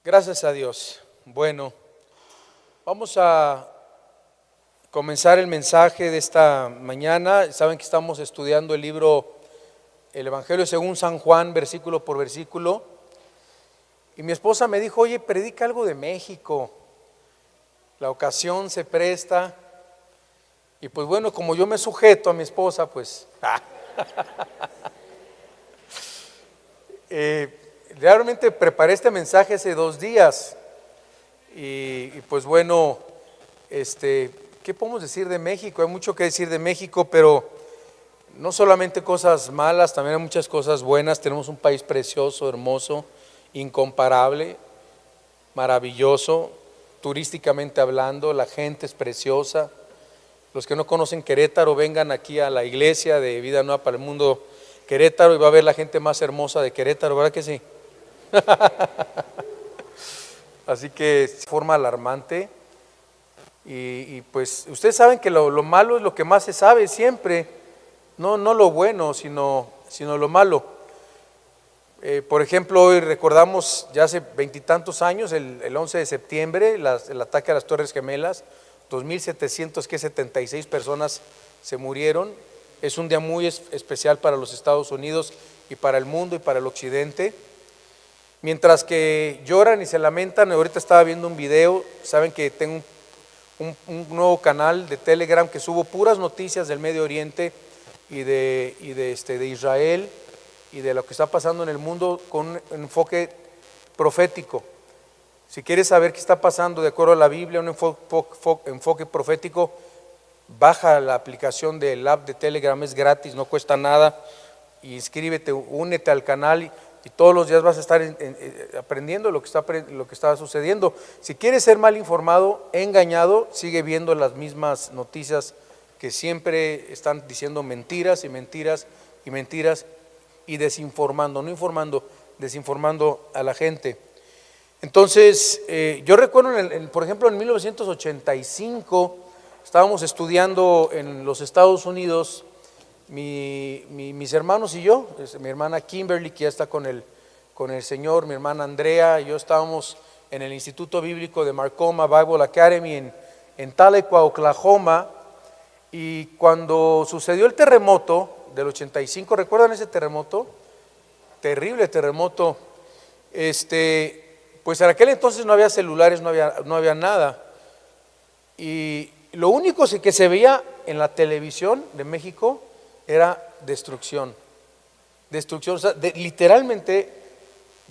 Gracias a Dios. Bueno, vamos a comenzar el mensaje de esta mañana. Saben que estamos estudiando el libro, el Evangelio según San Juan, versículo por versículo. Y mi esposa me dijo, oye, predica algo de México. La ocasión se presta. Y pues bueno, como yo me sujeto a mi esposa, pues... realmente preparé este mensaje hace 2 días. Y pues bueno, ¿qué podemos decir de México? Hay mucho que decir de México, pero no solamente cosas malas, también hay muchas cosas buenas. Tenemos un país precioso, hermoso, incomparable, maravilloso, turísticamente hablando, la gente es preciosa. Los que no conocen Querétaro, vengan aquí a la iglesia de Vida Nueva para el Mundo Querétaro y va a ver la gente más hermosa de Querétaro, ¿verdad que sí? Así que es forma alarmante y pues ustedes saben que lo malo es lo que más se sabe siempre, no lo bueno, sino lo malo. Por ejemplo, hoy recordamos ya hace 20 y tantos años, el 11 de septiembre, el ataque a las Torres Gemelas, 2.776 personas se murieron. Es un día muy especial para los Estados Unidos y para el mundo y para el occidente. Mientras que lloran y se lamentan, ahorita estaba viendo un video, saben que tengo un nuevo canal de Telegram que subo puras noticias del Medio Oriente y de Israel y de lo que está pasando en el mundo con un enfoque profético. Si quieres saber qué está pasando de acuerdo a la Biblia, un enfoque profético, baja la aplicación del app de Telegram, es gratis, no cuesta nada, y inscríbete, únete al canal y todos los días vas a estar aprendiendo lo que está sucediendo. Si quieres ser mal informado, engañado, sigue viendo las mismas noticias que siempre están diciendo mentiras y mentiras y mentiras y desinformando, no informando, desinformando a la gente. Entonces, yo recuerdo, por ejemplo, en 1985, estábamos estudiando en los Estados Unidos, mis hermanos y yo, mi hermana Kimberly, que ya está con el Señor, mi hermana Andrea, y yo estábamos en el Instituto Bíblico de Marcoma Bible Academy en Tahlequah, Oklahoma, y cuando sucedió el terremoto del 85, ¿recuerdan ese terremoto? Terrible terremoto. Pues en aquel entonces no había celulares, no había nada, y lo único que se veía en la televisión de México era destrucción, o sea, literalmente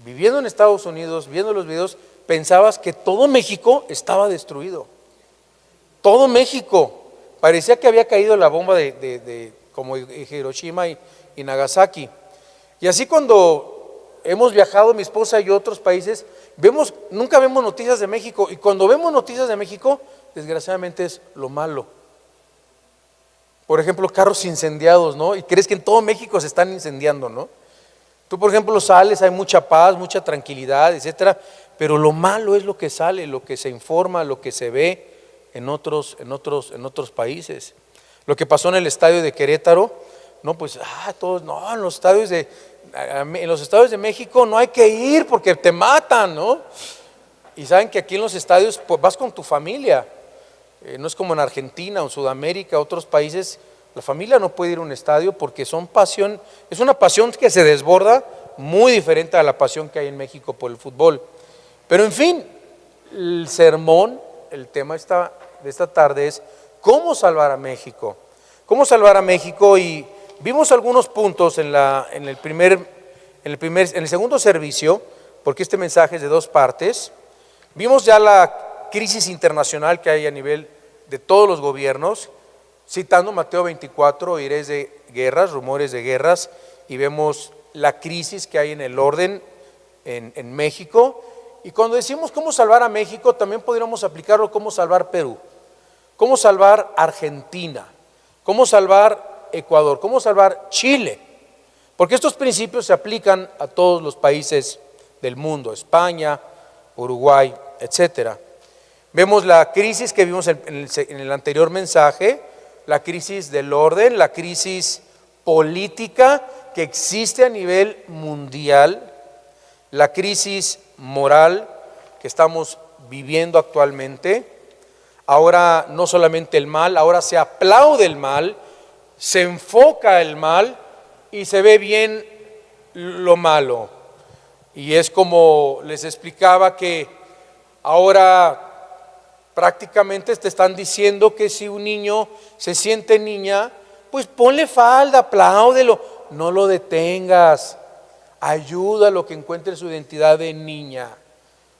viviendo en Estados Unidos, viendo los videos, pensabas que todo México estaba destruido, todo México, parecía que había caído la bomba como Hiroshima y Nagasaki. Y así cuando hemos viajado mi esposa y otros países, nunca vemos noticias de México, y cuando vemos noticias de México, desgraciadamente es lo malo. Por ejemplo, carros incendiados, ¿no? Y crees que en todo México se están incendiando, ¿no? Tú, por ejemplo, sales, hay mucha paz, mucha tranquilidad, etcétera, pero lo malo es lo que sale, lo que se informa, lo que se ve en otros países. Lo que pasó en el estadio de Querétaro, no, pues, todos, no, en los estadios de México no hay que ir porque te matan, ¿no? Y saben que aquí en los estadios pues vas con tu familia, no es como en Argentina o Sudamérica, otros países, la familia no puede ir a un estadio porque es una pasión que se desborda, muy diferente a la pasión que hay en México por el fútbol. Pero en fin, el sermón, el tema de esta tarde es cómo salvar a México. Cómo salvar a México, y vimos algunos puntos en el segundo servicio, porque este mensaje es de 2 partes. Vimos ya la crisis internacional que hay a nivel de todos los gobiernos, citando Mateo 24, oiréis de guerras, rumores de guerras, y vemos la crisis que hay en el orden en México. Y cuando decimos cómo salvar a México, también podríamos aplicarlo cómo salvar Perú, cómo salvar Argentina, cómo salvar Ecuador, cómo salvar Chile, porque estos principios se aplican a todos los países del mundo, España, Uruguay, etcétera. Vemos la crisis que vimos en el anterior mensaje, la crisis del orden, la crisis política que existe a nivel mundial, la crisis moral, que estamos viviendo actualmente. Ahora no solamente el mal, ahora se aplaude el mal, se enfoca el mal y se ve bien lo malo. Y es como les explicaba que ahora prácticamente te están diciendo que si un niño se siente niña, pues ponle falda, apláudelo, no lo detengas, ayúdalo a que encuentre su identidad de niña.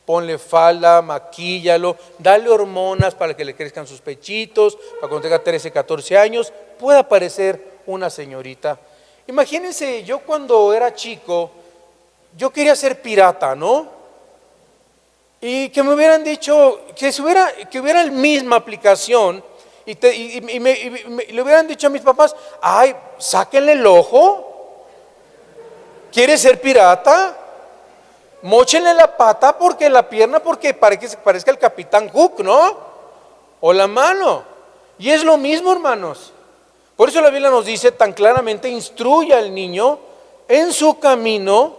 Ponle falda, maquíllalo, dale hormonas para que le crezcan sus pechitos, para cuando tenga 13, 14 años pueda parecer una señorita. Imagínense, yo cuando era chico, yo quería ser pirata, ¿no? Y que me hubieran dicho, que hubiera la misma aplicación y le hubieran dicho a mis papás, ay, sáquenle el ojo, ¿quiere ser pirata? Móchenle la pata porque la pierna, porque parezca el Capitán Hook, ¿no? O la mano. Y es lo mismo, hermanos. Por eso la Biblia nos dice tan claramente, instruya al niño en su camino,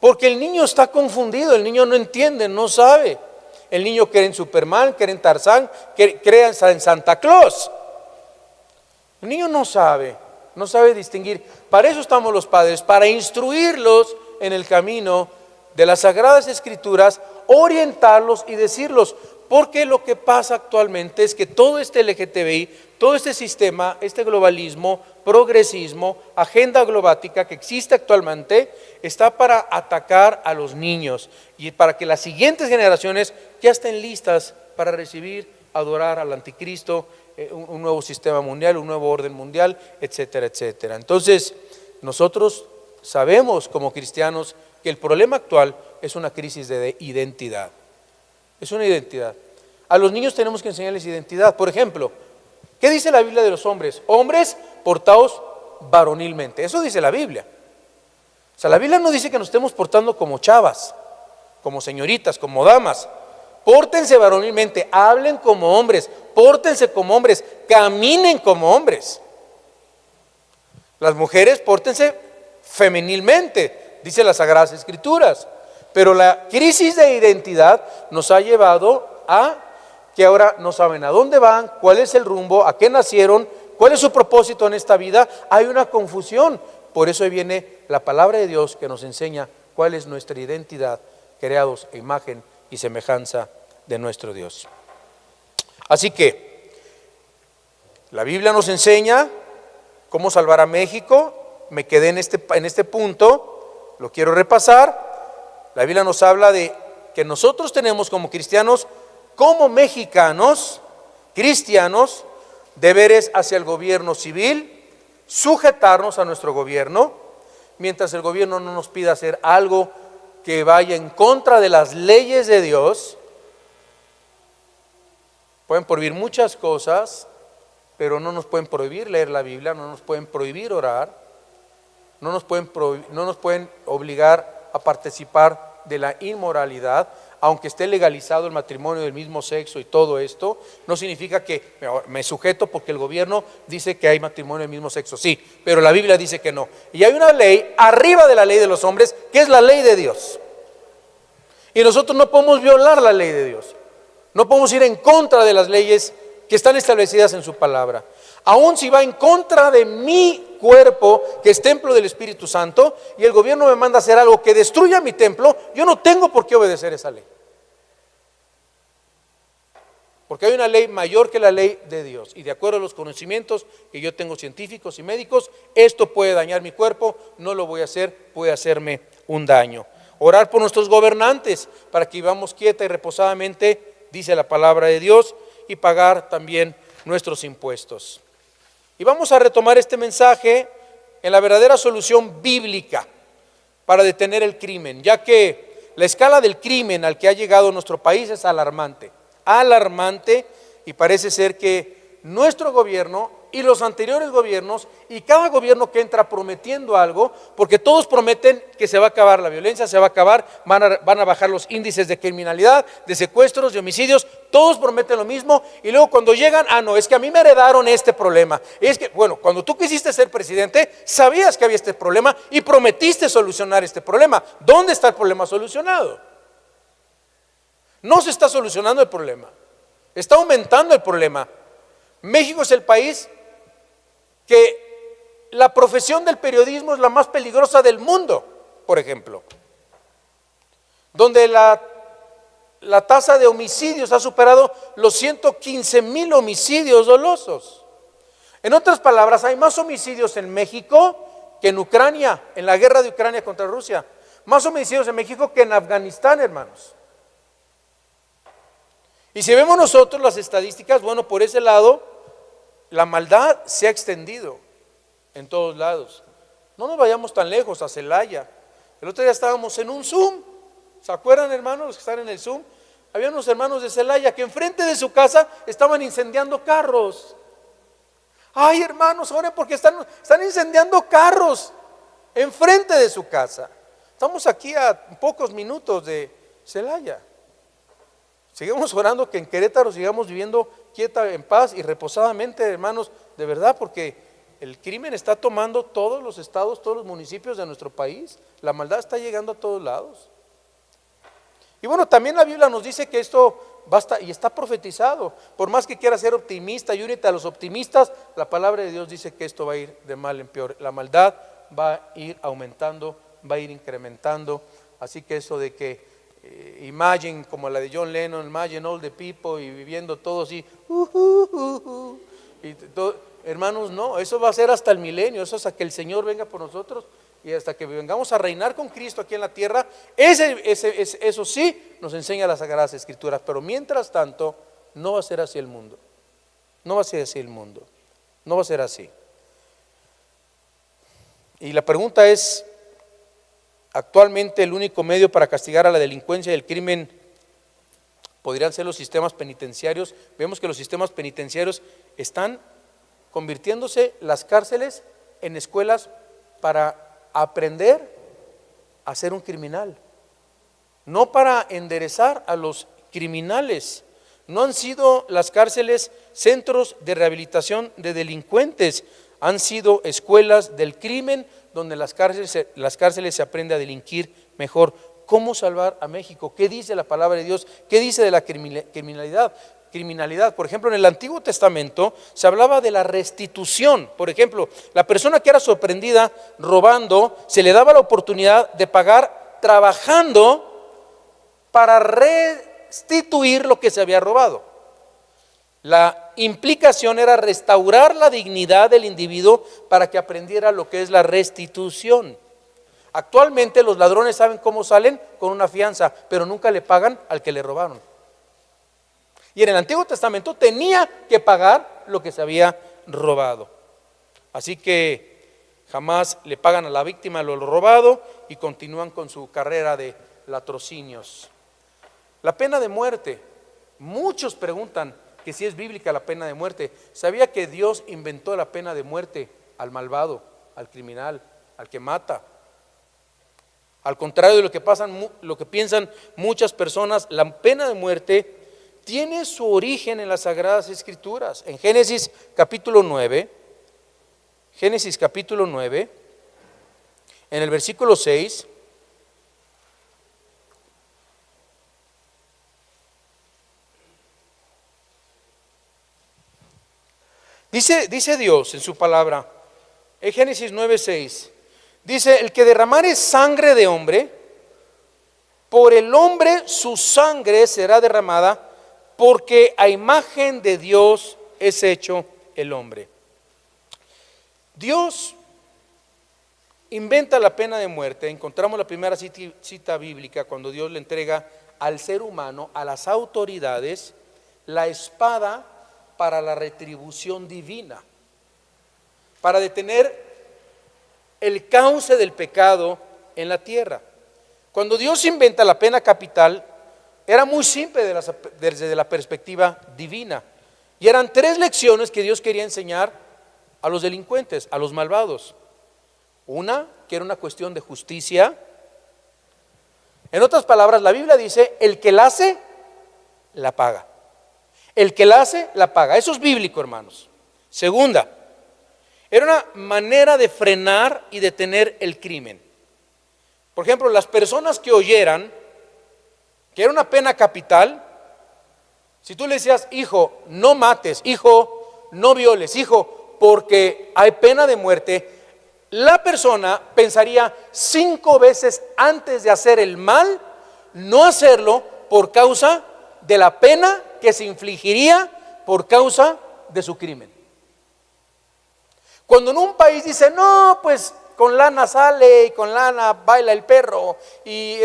porque el niño está confundido, el niño no entiende, no sabe. El niño cree en Superman, cree en Tarzán, cree en Santa Claus. El niño no sabe distinguir. Para eso estamos los padres, para instruirlos en el camino de las Sagradas Escrituras, orientarlos y decirlos, porque lo que pasa actualmente es que todo este LGTBI, todo este sistema, este globalismo, progresismo, agenda globática que existe actualmente, está para atacar a los niños y para que las siguientes generaciones ya estén listas para recibir, adorar al anticristo, un nuevo sistema mundial, un nuevo orden mundial, etcétera, etcétera. Entonces, nosotros sabemos como cristianos que el problema actual es una crisis de identidad. Es una identidad. A los niños tenemos que enseñarles identidad. Por ejemplo, ¿qué dice la Biblia de los hombres? Hombres, portaos varonilmente. Eso dice la Biblia. O sea, la Biblia no dice que nos estemos portando como chavas, como señoritas, como damas. Pórtense varonilmente, hablen como hombres, pórtense como hombres, caminen como hombres. Las mujeres, pórtense femenilmente, dice las Sagradas Escrituras. Pero la crisis de identidad nos ha llevado a que ahora no saben a dónde van, cuál es el rumbo, a qué nacieron, cuál es su propósito en esta vida. Hay una confusión. Por eso ahí viene la palabra de Dios que nos enseña cuál es nuestra identidad, creados a imagen y semejanza de nuestro Dios. Así que la Biblia nos enseña cómo salvar a México. Me quedé en este punto, lo quiero repasar. La Biblia nos habla de que nosotros tenemos como cristianos, como mexicanos, cristianos, deberes hacia el gobierno civil, sujetarnos a nuestro gobierno, mientras el gobierno no nos pida hacer algo que vaya en contra de las leyes de Dios. Pueden prohibir muchas cosas, pero no nos pueden prohibir leer la Biblia, no nos pueden prohibir orar, no nos pueden obligar a participar de la inmoralidad. Aunque esté legalizado el matrimonio del mismo sexo y todo esto, no significa que me sujeto porque el gobierno dice que hay matrimonio del mismo sexo. Sí, pero la Biblia dice que no. Y hay una ley arriba de la ley de los hombres, que es la ley de Dios. Y nosotros no podemos violar la ley de Dios. No podemos ir en contra de las leyes que están establecidas en su palabra. Aun si va en contra de mi cuerpo, que es templo del Espíritu Santo, y el gobierno me manda a hacer algo que destruya mi templo, yo no tengo por qué obedecer esa ley. Porque hay una ley mayor que la ley de Dios. Y de acuerdo a los conocimientos que yo tengo científicos y médicos, esto puede dañar mi cuerpo, no lo voy a hacer, puede hacerme un daño. Orar por nuestros gobernantes para que vivamos quieta y reposadamente, dice la palabra de Dios, y pagar también nuestros impuestos. Y vamos a retomar este mensaje en la verdadera solución bíblica para detener el crimen, ya que la escala del crimen al que ha llegado nuestro país es alarmante, y parece ser que nuestro gobierno y los anteriores gobiernos y cada gobierno que entra prometiendo algo, porque todos prometen que se va a acabar la violencia, se va a acabar, van a bajar los índices de criminalidad, de secuestros, de homicidios, todos prometen lo mismo y luego cuando llegan, no, es que a mí me heredaron este problema. Es que, bueno, cuando tú quisiste ser presidente, sabías que había este problema y prometiste solucionar este problema. ¿Dónde está el problema solucionado? No se está solucionando el problema, está aumentando el problema. México es el país que la profesión del periodismo es la más peligrosa del mundo, por ejemplo, donde la tasa de homicidios ha superado los 115,000 homicidios dolosos. En otras palabras, hay más homicidios en México que en Ucrania, en la guerra de Ucrania contra Rusia. Más homicidios en México que en Afganistán, hermanos. Y si vemos nosotros las estadísticas, bueno, por ese lado, la maldad se ha extendido en todos lados. No nos vayamos tan lejos, a Celaya. El otro día estábamos en un Zoom. ¿Se acuerdan, hermanos, los que están en el Zoom? Había unos hermanos de Celaya que enfrente de su casa estaban incendiando carros. Ay, hermanos, oren porque están incendiando carros enfrente de su casa. Estamos aquí a pocos minutos de Celaya. Sigamos orando que en Querétaro sigamos viviendo quieta, en paz y reposadamente, hermanos, de verdad, porque el crimen está tomando todos los estados, todos los municipios de nuestro país. La maldad está llegando a todos lados. Y bueno, también la Biblia nos dice que esto basta y está profetizado. Por más que quiera ser optimista y únete a los optimistas, la palabra de Dios dice que esto va a ir de mal en peor. La maldad va a ir aumentando, va a ir incrementando. Así que eso de que imagine, como la de John Lennon, imagine all the people, y viviendo todo así, y todo, hermanos, no, eso va a ser hasta el milenio, eso hasta que el Señor venga por nosotros y hasta que vengamos a reinar con Cristo aquí en la tierra. Eso sí nos enseña las Sagradas Escrituras, pero mientras tanto no va a ser así el mundo, no va a ser así el mundo, no va a ser así. Y la pregunta es, actualmente el único medio para castigar a la delincuencia y el crimen podrían ser los sistemas penitenciarios. Vemos que los sistemas penitenciarios están convirtiéndose las cárceles en escuelas para aprender a ser un criminal, no para enderezar a los criminales. No han sido las cárceles centros de rehabilitación de delincuentes, han sido escuelas del crimen donde las cárceles se aprende a delinquir mejor. ¿Cómo salvar a México? ¿Qué dice la palabra de Dios? ¿Qué dice de la criminalidad? Por ejemplo, en el Antiguo Testamento se hablaba de la restitución. Por ejemplo, la persona que era sorprendida robando, se le daba la oportunidad de pagar trabajando para restituir lo que se había robado. La implicación era restaurar la dignidad del individuo para que aprendiera lo que es la restitución. Actualmente los ladrones saben cómo salen, con una fianza, pero nunca le pagan al que le robaron. Y en el Antiguo Testamento tenía que pagar lo que se había robado. Así que jamás le pagan a la víctima lo robado y continúan con su carrera de latrocinios. La pena de muerte. Muchos preguntan que si es bíblica la pena de muerte. ¿Sabía que Dios inventó la pena de muerte al malvado, al criminal, al que mata? Al contrario de lo que piensan muchas personas, la pena de muerte tiene su origen en las Sagradas Escrituras. En Génesis capítulo 9, en el versículo 6, dice Dios en su palabra, en Génesis 9:6, dice: el que derramare sangre de hombre, por el hombre su sangre será derramada, porque a imagen de Dios es hecho el hombre. Dios inventa la pena de muerte. Encontramos la primera cita bíblica cuando Dios le entrega al ser humano, a las autoridades, la espada para la retribución divina, para detener el cauce del pecado en la tierra. Cuando Dios inventa la pena capital, era muy simple desde la perspectiva divina. Y eran 3 lecciones que Dios quería enseñar a los delincuentes, a los malvados. Una, que era una cuestión de justicia. En otras palabras, la Biblia dice: el que la hace, la paga. El que la hace, la paga. Eso es bíblico, hermanos. Segunda, era una manera de frenar y detener el crimen. Por ejemplo, las personas que oyeran que era una pena capital, si tú le decías, hijo, no mates, hijo, no violes, hijo, porque hay pena de muerte, la persona pensaría 5 veces antes de hacer el mal, no hacerlo por causa de la pena que se infligiría por causa de su crimen. Cuando en un país dice, no, pues con lana sale y con lana baila el perro, y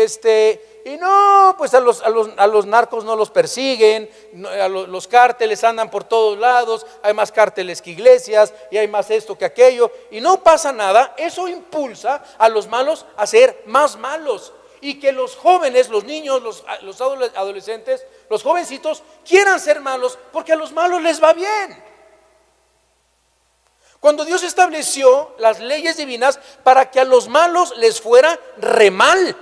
no, pues a los narcos no los persiguen, los cárteles andan por todos lados, hay más cárteles que iglesias, y hay más esto que aquello, y no pasa nada, eso impulsa a los malos a ser más malos, y que los jóvenes, los niños, los adolescentes, los jovencitos quieran ser malos, porque a los malos les va bien. Cuando Dios estableció las leyes divinas para que a los malos les fuera re mal,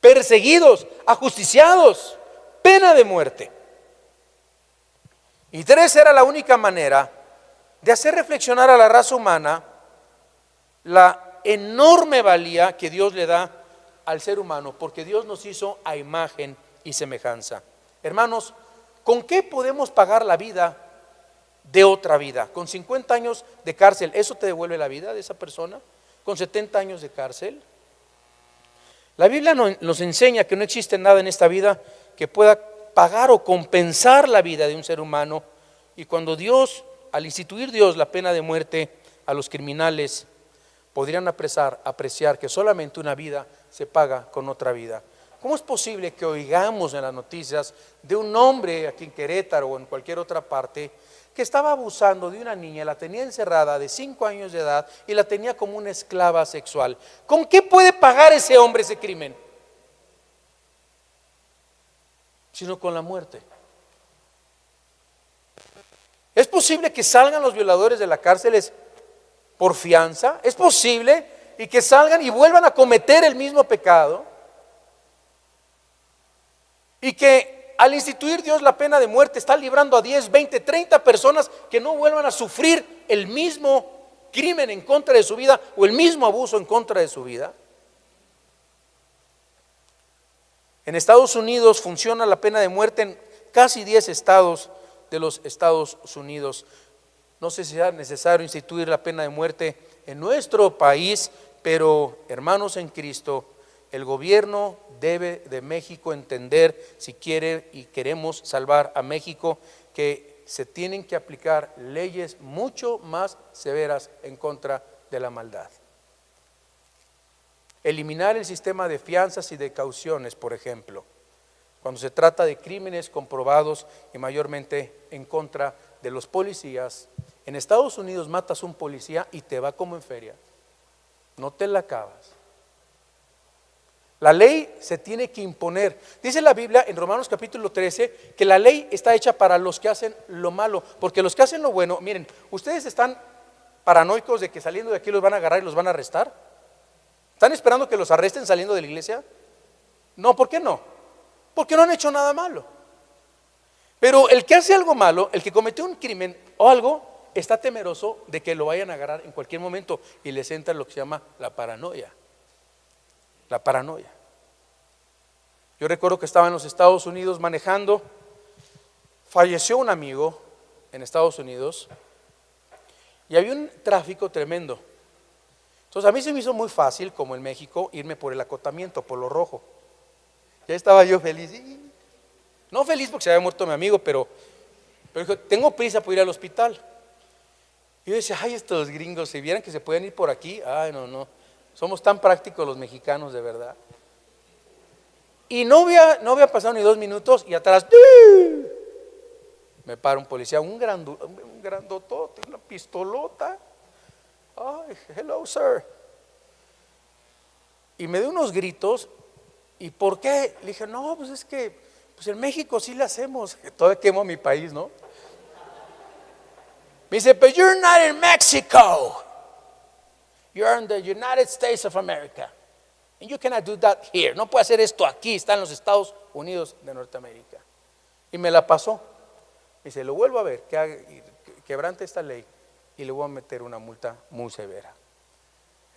perseguidos, ajusticiados, pena de muerte. Y 3, era la única manera de hacer reflexionar a la raza humana la enorme valía que Dios le da al ser humano, porque Dios nos hizo a imagen y semejanza. Hermanos, ¿con qué podemos pagar la vida de otra vida? Con 50 años de cárcel, ¿eso te devuelve la vida de esa persona? ¿Con 70 años de cárcel? La Biblia nos enseña que no existe nada en esta vida que pueda pagar o compensar la vida de un ser humano, y cuando Dios, al instituir Dios la pena de muerte a los criminales, podrían apreciar que solamente una vida se paga con otra vida. ¿Cómo es posible que oigamos en las noticias de un hombre aquí en Querétaro o en cualquier otra parte que estaba abusando de una niña, la tenía encerrada de 5 años de edad y la tenía como una esclava sexual? ¿Con qué puede pagar ese hombre ese crimen? Sino con la muerte. ¿Es posible que salgan los violadores de las cárceles por fianza? ¿Es posible? Y que salgan y vuelvan a cometer el mismo pecado. Y que al instituir Dios la pena de muerte está librando a 10, 20, 30 personas que no vuelvan a sufrir el mismo crimen en contra de su vida o el mismo abuso en contra de su vida. En Estados Unidos funciona la pena de muerte en casi 10 estados de los Estados Unidos. No sé si sea necesario instituir la pena de muerte en nuestro país, pero hermanos en Cristo, el gobierno debe de México entender, si quiere y queremos salvar a México, que se tienen que aplicar leyes mucho más severas en contra de la maldad. Eliminar el sistema de fianzas y de cauciones, por ejemplo, cuando se trata de crímenes comprobados y mayormente en contra de los policías. En Estados Unidos matas a un policía y te va como en feria, no te la acabas. La ley se tiene que imponer. Dice la Biblia en Romanos capítulo 13 que la ley está hecha para los que hacen lo malo, porque los que hacen lo bueno, miren, ustedes están paranoicos de que saliendo de aquí los van a agarrar y los van a arrestar. ¿Están esperando que los arresten saliendo de la iglesia? No, ¿por qué no? Porque no han hecho nada malo. Pero el que hace algo malo, el que cometió un crimen o algo, está temeroso de que lo vayan a agarrar en cualquier momento y les entra lo que se llama la paranoia. La paranoia. Yo recuerdo que estaba en los Estados Unidos manejando, falleció un amigo en Estados Unidos y había un tráfico tremendo. Entonces a mí se me hizo muy fácil, como en México, irme por el acotamiento, por lo rojo. Ya estaba yo feliz. No feliz porque se había muerto mi amigo, pero dije, tengo prisa por ir al hospital. Y yo decía, ay, estos gringos, si vieran que se pueden ir por aquí, ay, no, somos tan prácticos los mexicanos, de verdad. Y no había pasado ni 2 minutos y atrás, ¡sí!, me para un policía, un grandotote, una pistolota. Ay, hello, sir. Y me dio unos gritos. ¿Y por qué? Le dije, no, pues es que pues en México sí le hacemos. Todavía quemo mi país, ¿no? Me dice, but you're not in Mexico. You're in the United States of America. And you cannot do that here. No puede hacer esto aquí, está en los Estados Unidos de Norteamérica. Y me la pasó. Me dice, lo vuelvo a ver, que quebrante esta ley y le voy a meter una multa muy severa.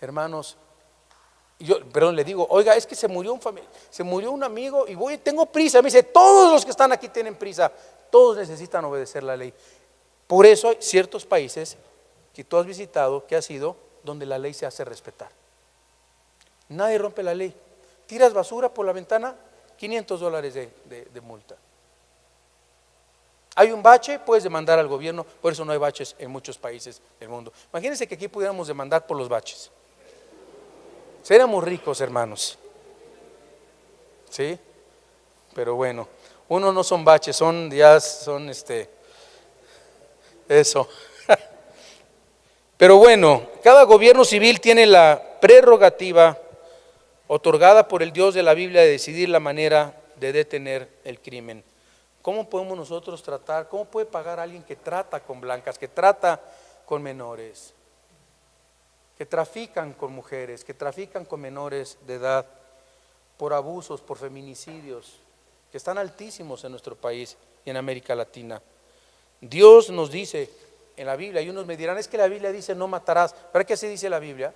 Hermanos, Perdón, le digo, oiga, es que se murió se murió un amigo y tengo prisa. Me dice, todos los que están aquí tienen prisa, todos necesitan obedecer la ley. Por eso hay ciertos países que tú has visitado, que has ido, donde la ley se hace respetar. Nadie rompe la ley. Tiras basura por la ventana, $500 de multa. Hay un bache, puedes demandar al gobierno. Por eso no hay baches en muchos países del mundo. Imagínense que aquí pudiéramos demandar por los baches. Seríamos ricos, hermanos. ¿Sí? Pero bueno, uno no son baches, son eso. Pero bueno, cada gobierno civil tiene la prerrogativa otorgada por el Dios de la Biblia de decidir la manera de detener el crimen. ¿Cómo podemos nosotros tratar? ¿Cómo puede pagar alguien que trata con blancas, que trata con menores, que trafican con mujeres, que trafican con menores de edad, por abusos, por feminicidios, que están altísimos en nuestro país y en América Latina? Dios nos dice en la Biblia, y unos me dirán, es que la Biblia dice no matarás. ¿Para qué se dice la Biblia?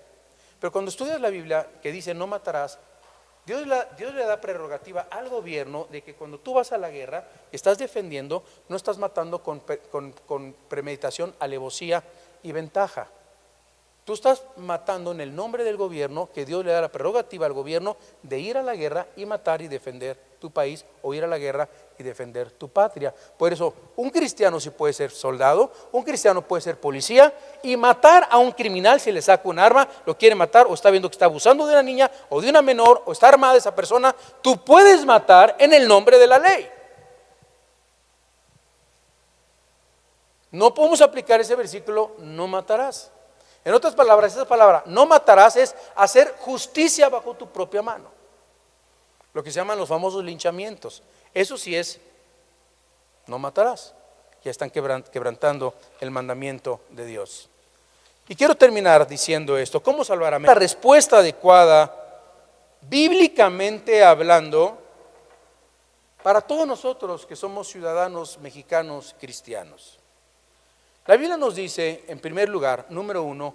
Pero cuando estudias la Biblia que dice no matarás, Dios le da prerrogativa al gobierno de que cuando tú vas a la guerra, estás defendiendo, no estás matando con premeditación, alevosía y ventaja. Tú estás matando en el nombre del gobierno, que Dios le da la prerrogativa al gobierno de ir a la guerra y matar y defender tu país, o ir a la guerra y defender tu patria. Por eso, un cristiano sí puede ser soldado, un cristiano puede ser policía y matar a un criminal si le saca un arma, lo quiere matar o está viendo que está abusando de una niña o de una menor o está armada esa persona. Tú puedes matar en el nombre de la ley. No podemos aplicar ese versículo, no matarás. En otras palabras, esa palabra, no matarás, es hacer justicia bajo tu propia mano. Lo que se llaman los famosos linchamientos. Eso sí es, no matarás. Ya están quebrantando el mandamiento de Dios. Y quiero terminar diciendo esto: ¿cómo salvar a México? La respuesta adecuada, bíblicamente hablando, para todos nosotros que somos ciudadanos mexicanos cristianos. La Biblia nos dice, en primer lugar, número 1,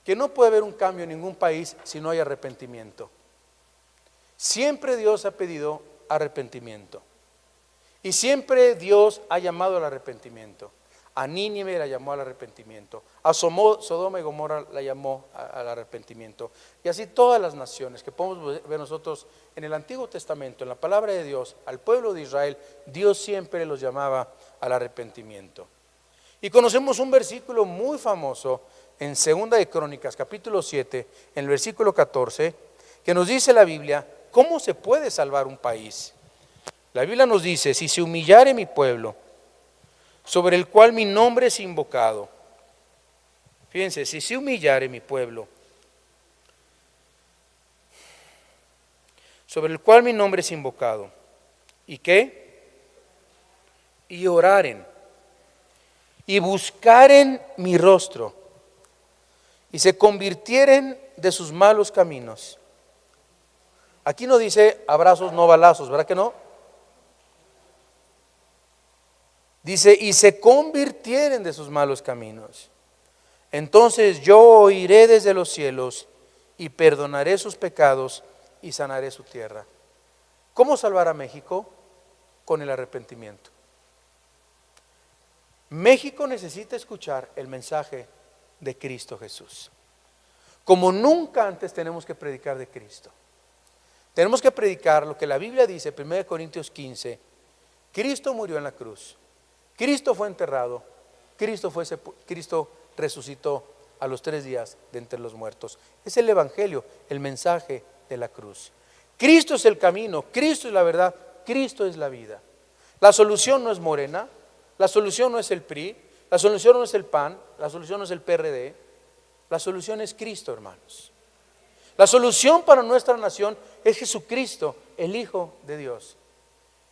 que no puede haber un cambio en ningún país si no hay arrepentimiento. Siempre Dios ha pedido arrepentimiento. Y siempre Dios ha llamado al arrepentimiento. A Nínive la llamó al arrepentimiento. A Sodoma y Gomorra la llamó al arrepentimiento. Y así todas las naciones que podemos ver nosotros en el Antiguo Testamento, en la palabra de Dios, al pueblo de Israel, Dios siempre los llamaba al arrepentimiento. Y conocemos un versículo muy famoso en 2 de Crónicas, capítulo 7, en el versículo 14, que nos dice la Biblia, ¿cómo se puede salvar un país? La Biblia nos dice, si se humillare mi pueblo, sobre el cual mi nombre es invocado. Fíjense, si se humillare mi pueblo, sobre el cual mi nombre es invocado, ¿y qué? Y oraren, y buscaren mi rostro, y se convirtieren de sus malos caminos. Aquí no dice abrazos, no balazos, ¿verdad que no? Dice, y se convirtieren de sus malos caminos. Entonces yo oiré desde los cielos y perdonaré sus pecados y sanaré su tierra. ¿Cómo salvar a México? Con el arrepentimiento. México necesita escuchar el mensaje de Cristo Jesús. Como nunca antes tenemos que predicar de Cristo. Tenemos que predicar lo que la Biblia dice, 1 Corintios 15, Cristo murió en la cruz, Cristo fue enterrado, Cristo resucitó a los 3 días de entre los muertos. Es el evangelio, el mensaje de la cruz. Cristo es el camino, Cristo es la verdad, Cristo es la vida. La solución no es Morena, la solución no es el PRI, la solución no es el PAN, la solución no es el PRD, la solución es Cristo, hermanos. La solución para nuestra nación es Jesucristo, el Hijo de Dios.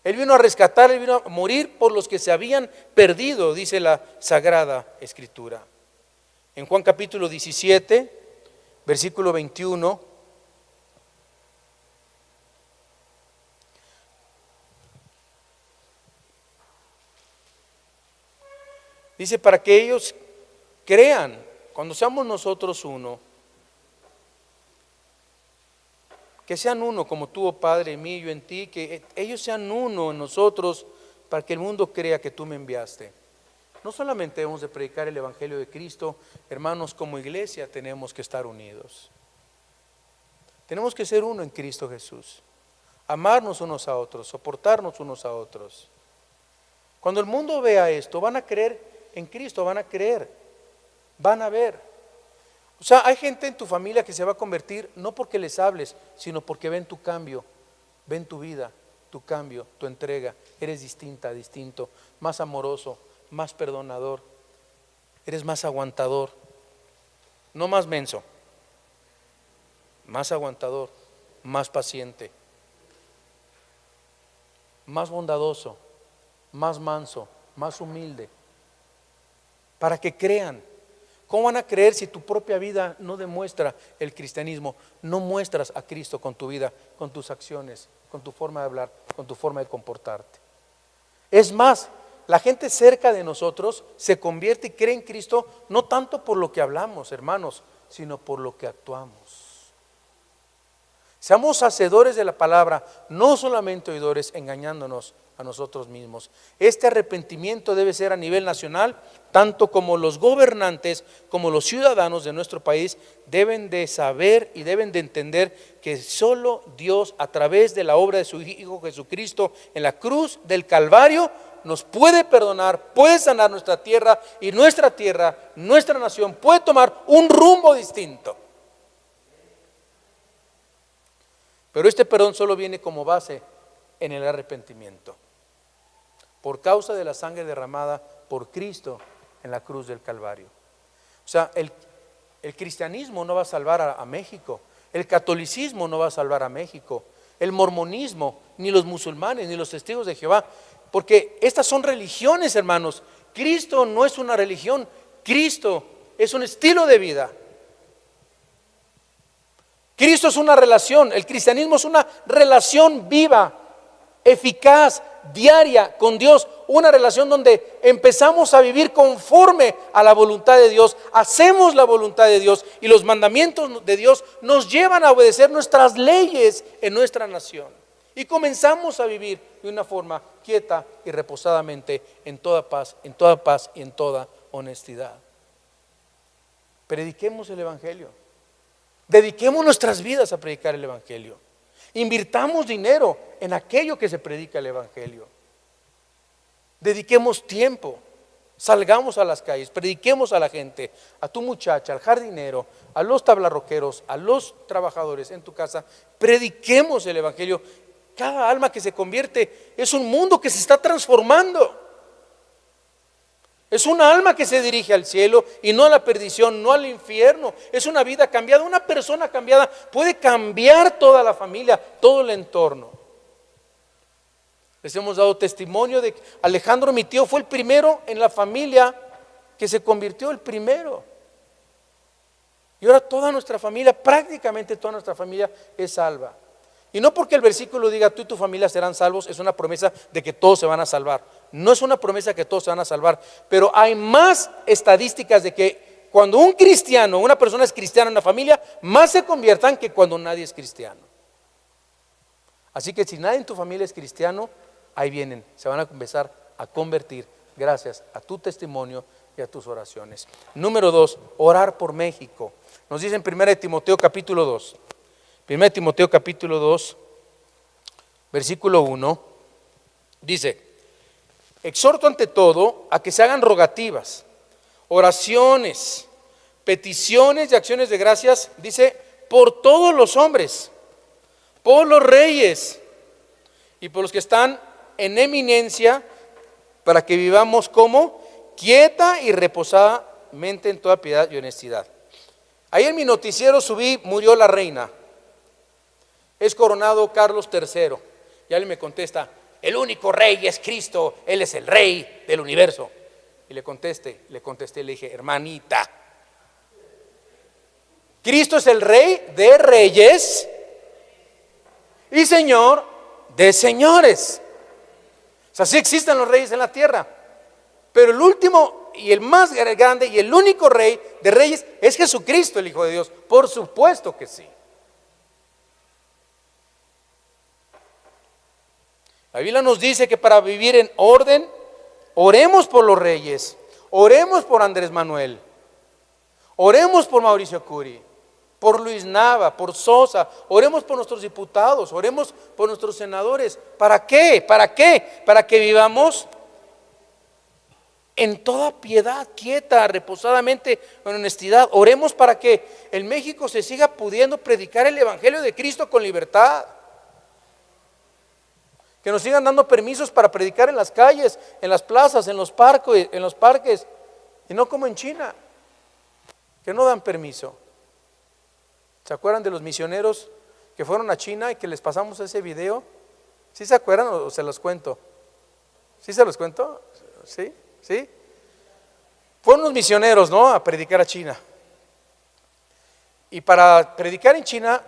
Él vino a rescatar, Él vino a morir por los que se habían perdido, dice la Sagrada Escritura. En Juan capítulo 17, versículo 21, dice, para que ellos crean, cuando seamos nosotros uno, Que sean uno como tú, oh Padre, en mí y yo en ti, que ellos sean uno en nosotros para que el mundo crea que tú me enviaste. No solamente debemos de predicar el Evangelio de Cristo, hermanos, como iglesia tenemos que estar unidos. Tenemos que ser uno en Cristo Jesús, amarnos unos a otros, soportarnos unos a otros. Cuando el mundo vea esto, van a creer en Cristo, van a creer, van a ver. O sea, hay gente en tu familia que se va a convertir no porque les hables, sino porque ven tu cambio, ven tu vida, tu cambio, tu entrega. Eres distinta, distinto, más amoroso, más perdonador, eres más aguantador, no más menso, más aguantador, más paciente, más bondadoso, más manso, más humilde, para que crean. ¿Cómo van a creer si tu propia vida no demuestra el cristianismo? No muestras a Cristo con tu vida, con tus acciones, con tu forma de hablar, con tu forma de comportarte. Es más, la gente cerca de nosotros se convierte y cree en Cristo no tanto por lo que hablamos, hermanos, sino por lo que actuamos. Seamos hacedores de la palabra, no solamente oidores, engañándonos a nosotros mismos. Este arrepentimiento debe ser a nivel nacional, tanto como los gobernantes como los ciudadanos de nuestro país deben de saber y deben de entender que solo Dios, a través de la obra de su Hijo Jesucristo en la cruz del Calvario, nos puede perdonar, puede sanar nuestra tierra, y nuestra tierra, nuestra nación puede tomar un rumbo distinto. Pero este perdón solo viene como base en el arrepentimiento, por causa de la sangre derramada por Cristo en la cruz del Calvario. O sea, el cristianismo no va a salvar a México, el catolicismo no va a salvar a México, el mormonismo, ni los musulmanes, ni los testigos de Jehová, porque estas son religiones, hermanos. Cristo no es una religión, Cristo es un estilo de vida. Cristo es una relación, el cristianismo es una relación viva, eficaz, diaria con Dios, una relación donde empezamos a vivir conforme a la voluntad de Dios, hacemos la voluntad de Dios, y los mandamientos de Dios nos llevan a obedecer nuestras leyes en nuestra nación, y comenzamos a vivir de una forma quieta y reposadamente en toda paz y en toda honestidad. Prediquemos el Evangelio. Dediquemos nuestras vidas a predicar el Evangelio. Invirtamos dinero en aquello que se predica el Evangelio. Dediquemos tiempo. Salgamos a las calles, prediquemos a la gente, a tu muchacha, al jardinero, a los tablarroqueros, a los trabajadores en tu casa. Prediquemos el Evangelio. Cada alma que se convierte es un mundo que se está transformando. Es una alma que se dirige al cielo y no a la perdición, no al infierno. Es una vida cambiada. Una persona cambiada puede cambiar toda la familia, todo el entorno. Les hemos dado testimonio de que Alejandro, mi tío, fue el primero en la familia que se convirtió, el primero. Y ahora toda nuestra familia, prácticamente toda nuestra familia es salva. Y no porque el versículo diga tú y tu familia serán salvos, es una promesa de que todos se van a salvar. No es una promesa que todos se van a salvar, pero hay más estadísticas de que cuando un cristiano, una persona es cristiana en la familia, más se conviertan que cuando nadie es cristiano. Así que si nadie en tu familia es cristiano, ahí vienen, se van a empezar a convertir gracias a tu testimonio y a tus oraciones. Número 2, orar por México. Nos dice en 1 Timoteo capítulo 2. 1 Timoteo capítulo 2, versículo 1, dice: exhorto ante todo a que se hagan rogativas, oraciones, peticiones y acciones de gracias, dice, por todos los hombres, por los reyes y por los que están en eminencia, para que vivamos como quieta y reposadamente en toda piedad y honestidad. Ahí en mi noticiero subí, murió la reina. Es coronado Carlos III. Y alguien me contesta, el único rey es Cristo, Él es el rey del universo. Y le contesté, le dije, hermanita, Cristo es el rey de reyes y señor de señores. O sea, sí existen los reyes en la tierra, pero el último y el más grande y el único rey de reyes es Jesucristo, el Hijo de Dios. Por supuesto que sí. La Biblia nos dice que para vivir en orden, oremos por los reyes, oremos por Andrés Manuel, oremos por Mauricio Curi, por Luis Nava, por Sosa, oremos por nuestros diputados, oremos por nuestros senadores. ¿Para qué? ¿Para qué? Para que vivamos en toda piedad, quieta, reposadamente, en honestidad. Oremos para que en México se siga pudiendo predicar el Evangelio de Cristo con libertad. Que nos sigan dando permisos para predicar en las calles, en las plazas, en los parques, y no como en China, que no dan permiso. ¿Se acuerdan de los misioneros que fueron a China y que les pasamos ese video? ¿Sí se acuerdan o se los cuento? ¿Sí se los cuento? ¿Sí? ¿Sí? Fueron los misioneros, ¿no?, a predicar a China. Y para predicar en China,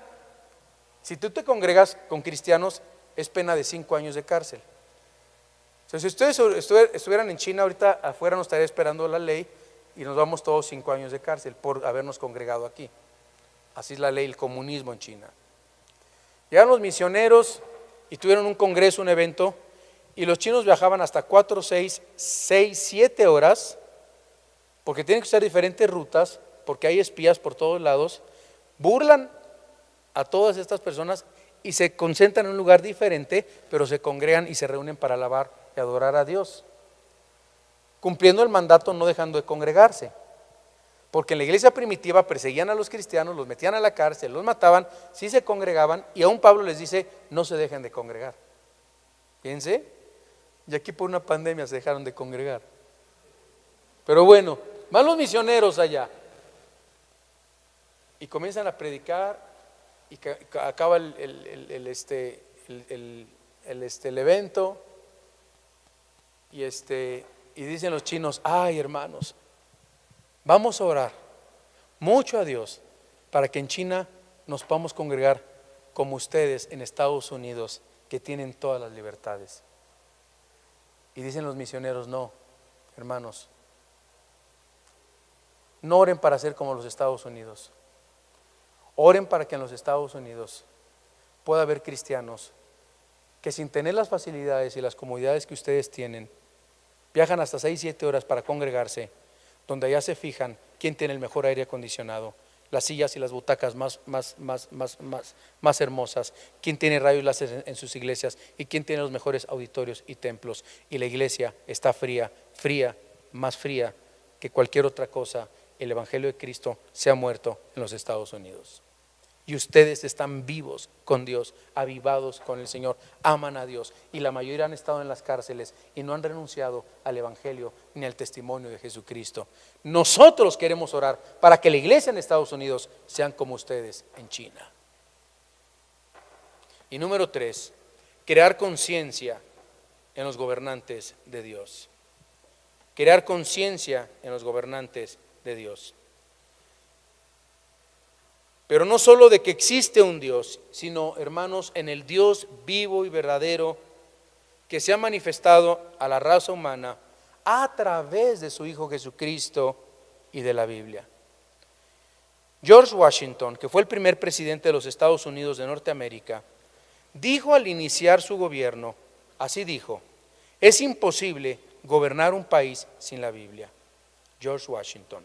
si tú te congregas con cristianos, es pena de 5 años de cárcel. O sea, si ustedes estuvieran en China ahorita, afuera nos estaría esperando la ley y nos vamos todos 5 años de cárcel por habernos congregado aquí. Así es la ley, el comunismo en China. Llegaron los misioneros y tuvieron un congreso, un evento, y los chinos viajaban hasta 4, 6, 7 horas, porque tienen que usar diferentes rutas, porque hay espías por todos lados, burlan a todas estas personas y se concentran en un lugar diferente, pero se congregan y se reúnen para alabar y adorar a Dios, cumpliendo el mandato, no dejando de congregarse. Porque en la iglesia primitiva perseguían a los cristianos, los metían a la cárcel, los mataban, sí se congregaban, y aún Pablo les dice, no se dejen de congregar. Fíjense, y aquí por una pandemia se dejaron de congregar. Pero bueno, van los misioneros allá y comienzan a predicar y acaba el evento y dicen los chinos, ay hermanos, vamos a orar mucho a Dios para que en China nos podamos congregar como ustedes en Estados Unidos, que tienen todas las libertades. Y dicen los misioneros, no, hermanos, no oren para ser como los Estados Unidos. Oren para que en los Estados Unidos pueda haber cristianos que sin tener las facilidades y las comodidades que ustedes tienen, viajan hasta 6, 7 horas para congregarse, donde allá se fijan quién tiene el mejor aire acondicionado, las sillas y las butacas más hermosas, quién tiene rayos láser en sus iglesias y quién tiene los mejores auditorios y templos. Y la iglesia está fría, más fría que cualquier otra cosa. El Evangelio de Cristo se ha muerto en los Estados Unidos. Y ustedes están vivos con Dios, avivados con el Señor, aman a Dios, y la mayoría han estado en las cárceles y no han renunciado al Evangelio ni al testimonio de Jesucristo. Nosotros queremos orar para que la iglesia en Estados Unidos sean como ustedes en China. Y número 3, crear conciencia en los gobernantes de Dios. Crear conciencia en los gobernantes de Dios. Pero no solo de que existe un Dios, sino, hermanos, en el Dios vivo y verdadero que se ha manifestado a la raza humana a través de su Hijo Jesucristo y de la Biblia. George Washington, que fue el primer presidente de los Estados Unidos de Norteamérica, dijo al iniciar su gobierno, así dijo, es imposible gobernar un país sin la Biblia. George Washington.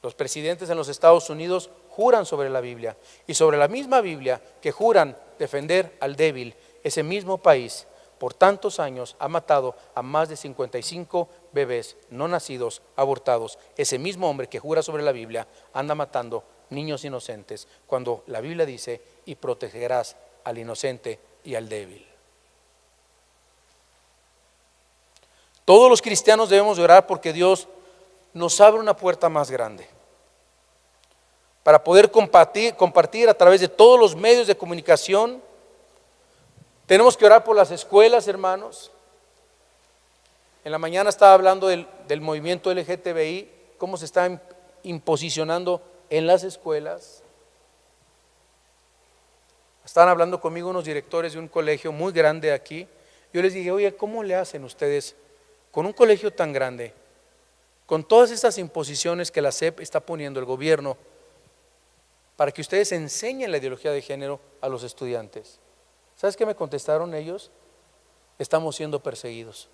Los presidentes en los Estados Unidos juran sobre la Biblia, y sobre la misma Biblia que juran defender al débil, ese mismo país por tantos años ha matado a más de 55 bebés no nacidos, abortados. Ese mismo hombre que jura sobre la Biblia anda matando niños inocentes, cuando la Biblia dice, y protegerás al inocente y al débil. Todos los cristianos debemos de orar porque Dios nos abre una puerta más grande para poder compartir a través de todos los medios de comunicación. Tenemos que orar por las escuelas, hermanos. En la mañana estaba hablando del movimiento LGTBI, cómo se está imposicionando en las escuelas. Estaban hablando conmigo unos directores de un colegio muy grande aquí. Yo les dije, oye, ¿cómo le hacen ustedes con un colegio tan grande, con todas estas imposiciones que la SEP está poniendo, el gobierno, para que ustedes enseñen la ideología de género a los estudiantes? ¿Sabes qué me contestaron ellos? estamos siendo perseguidos.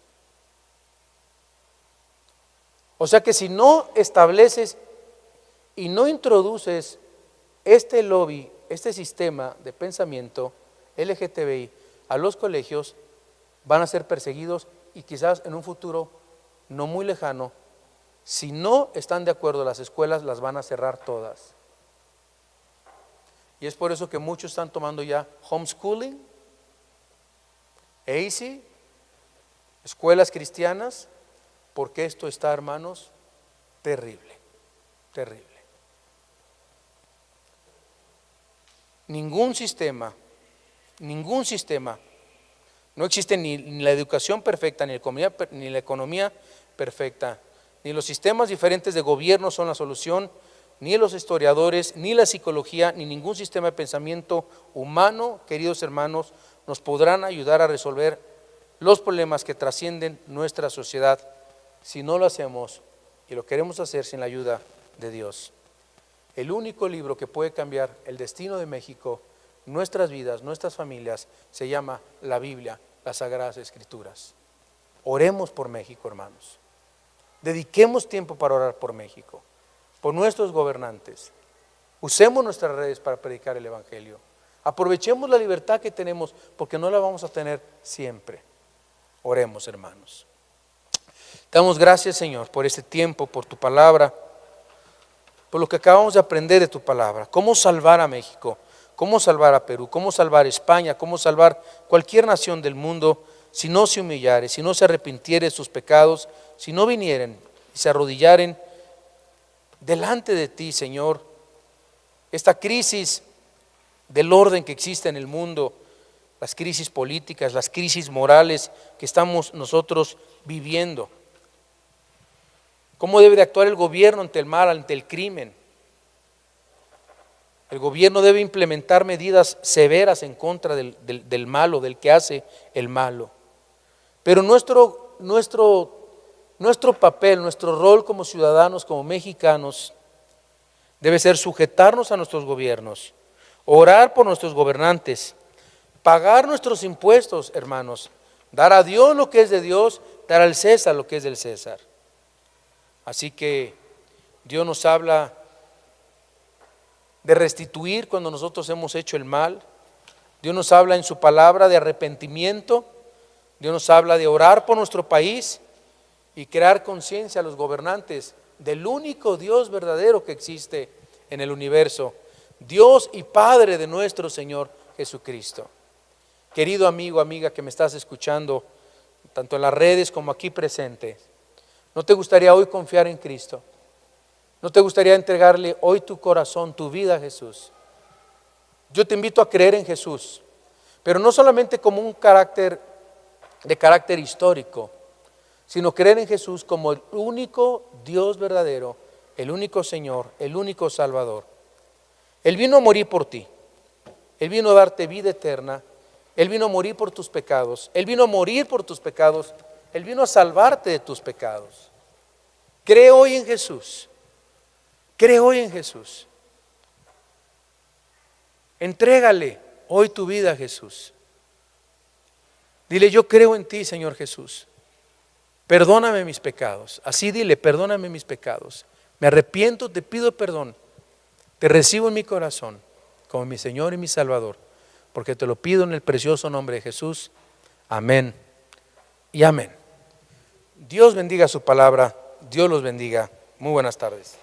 O sea que si no estableces y no introduces este lobby, este sistema de pensamiento LGTBI a los colegios, van a ser perseguidos y quizás en un futuro no muy lejano, si no están de acuerdo las escuelas, las van a cerrar todas. Y es por eso que muchos están tomando ya homeschooling, AC, escuelas cristianas, porque esto está, hermanos, terrible, terrible. Ningún sistema, no existe ni la educación perfecta, ni la economía perfecta, ni los sistemas diferentes de gobierno son la solución, ni los historiadores, ni la psicología, ni ningún sistema de pensamiento humano, queridos hermanos, nos podrán ayudar a resolver los problemas que trascienden nuestra sociedad si no lo hacemos y lo queremos hacer sin la ayuda de Dios. El único libro que puede cambiar el destino de México, nuestras vidas, nuestras familias, se llama la Biblia, las Sagradas Escrituras. Oremos por México, hermanos. Dediquemos tiempo para orar por México, por nuestros gobernantes. Usemos nuestras redes para predicar el Evangelio. Aprovechemos la libertad que tenemos, porque no la vamos a tener siempre. Oremos, hermanos. Te damos gracias, Señor, por este tiempo, por tu palabra, por lo que acabamos de aprender de tu palabra. Cómo salvar a México, cómo salvar a Perú, cómo salvar a España, cómo salvar cualquier nación del mundo si no se humillare, si no se arrepintiere de sus pecados, si no vinieren y se arrodillaren delante de ti, Señor. Esta crisis del orden que existe en el mundo, las crisis políticas, las crisis morales que estamos nosotros viviendo. ¿Cómo debe de actuar el gobierno ante el mal, ante el crimen? El gobierno debe implementar medidas severas en contra del malo, del que hace el malo. Pero nuestro papel, nuestro rol como ciudadanos, como mexicanos, debe ser sujetarnos a nuestros gobiernos, orar por nuestros gobernantes, pagar nuestros impuestos, hermanos, dar a Dios lo que es de Dios, dar al César lo que es del César. Así que Dios nos habla de restituir cuando nosotros hemos hecho el mal. Dios nos habla en su palabra de arrepentimiento. Dios nos habla de orar por nuestro país y crear conciencia a los gobernantes del único Dios verdadero que existe en el universo, Dios y Padre de nuestro Señor Jesucristo. Querido amigo, amiga que me estás escuchando, tanto en las redes como aquí presente, ¿no te gustaría hoy confiar en Cristo? ¿No te gustaría entregarle hoy tu corazón, tu vida a Jesús? Yo te invito a creer en Jesús, pero no solamente como un carácter histórico, sino creer en Jesús como el único Dios verdadero, el único Señor, el único Salvador. Él vino a morir por ti, Él vino a darte vida eterna, Él vino a morir por tus pecados, Él vino a morir por tus pecados, Él vino a salvarte de tus pecados. Cree hoy en Jesús, cree hoy en Jesús. Entrégale hoy tu vida a Jesús. Dile, yo creo en ti, Señor Jesús. Perdóname mis pecados. Así dile, perdóname mis pecados. Me arrepiento, te pido perdón. Te recibo en mi corazón como mi Señor y mi Salvador, porque te lo pido en el precioso nombre de Jesús. Amén y amén. Dios bendiga su palabra. Dios los bendiga. Muy buenas tardes.